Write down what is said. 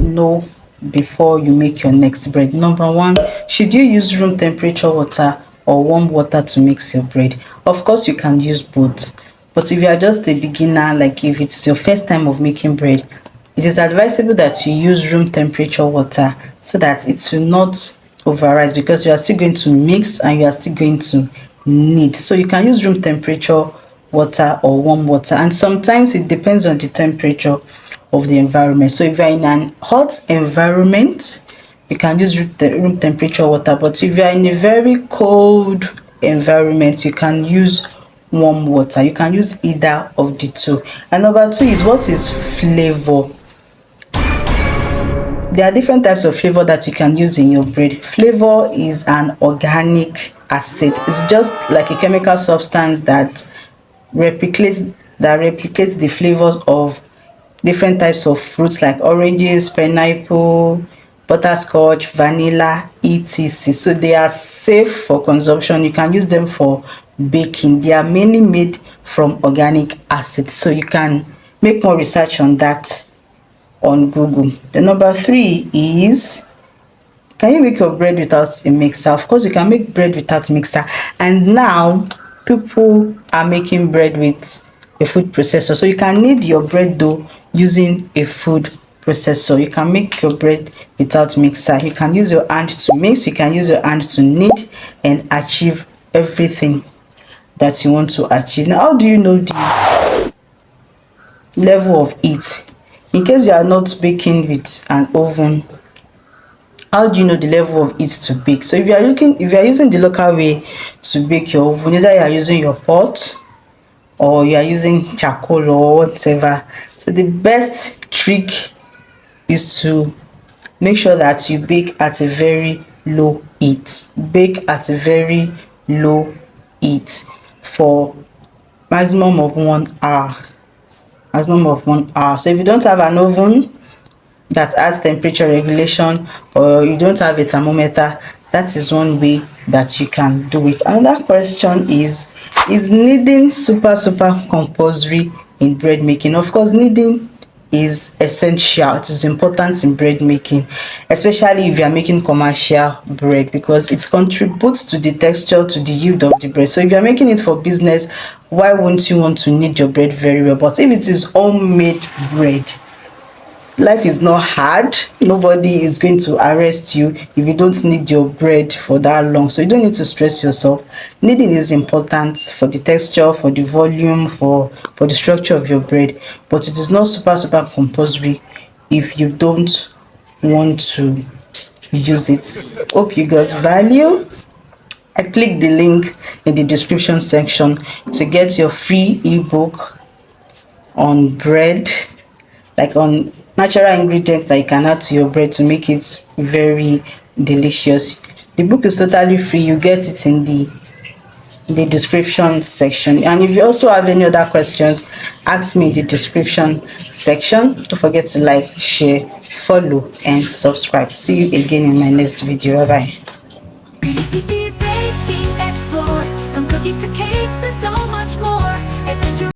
know before you make your next bread? Number one, should you use room temperature water or warm water to mix your bread? Of course you can use both, but if you are just a beginner, like if it's your first time of making bread, it is advisable that you use room temperature water so that it will not overrise, because you are still going to mix and you are still going to knead. So you can use room temperature water or warm water, and sometimes it depends on the temperature of the environment. So if you're in an hot environment, you can use room temperature water, but if you are in a very cold environment, you can use warm water. You can use either of the two. And number two is, what is flavor? There are different types of flavor that you can use in your bread. Flavor is an organic acid. It's just like a chemical substance that replicates the flavors of different types of fruits like oranges, pineapple, butterscotch, vanilla, etc. So they are safe for consumption. You can use them for baking. They are mainly made from organic acid. So you can make more research on that on Google. The number three is, can you make your bread without a mixer? Of course you can make bread without mixer, and now people are making bread with a food processor. So you can knead your bread dough using a food processor. You can make your bread without mixer. You can use your hand to mix, you can use your hand to knead and achieve everything that you want to achieve. Now, how do you know the level of heat? In case you are not baking with an oven, how do you know the level of heat to bake? So if you are using the local way to bake your oven, either you are using your pot or you are using charcoal or whatever. So the best trick is to make sure that you bake at a very low heat. Bake at a very low heat for maximum of 1 hour. Maximum of 1 hour. So if you don't have an oven that has temperature regulation, or you don't have a thermometer, that is one way that you can do it. Another question is kneading super compulsory in bread making? Of course, kneading is essential. It is important in bread making, especially if you are making commercial bread, because it contributes to the texture, to the yield of the bread. So if you are making it for business, why wouldn't you want to knead your bread very well? But if it is homemade bread, life is not hard. Nobody is going to arrest you if you don't knead your bread for that long, so you don't need to stress yourself. Kneading is important for the texture, for the volume, for the structure of your bread, but it is not super compulsory if you don't want to use it. Hope you got value. I click the link in the description section to get your free ebook on bread, like on natural ingredients that you can add to your bread to make it very delicious. The book is totally free. You get it in the description section. And if you also have any other questions, ask me in the description section. Don't forget to like, share, follow and subscribe. See you again in my next video. Bye bye.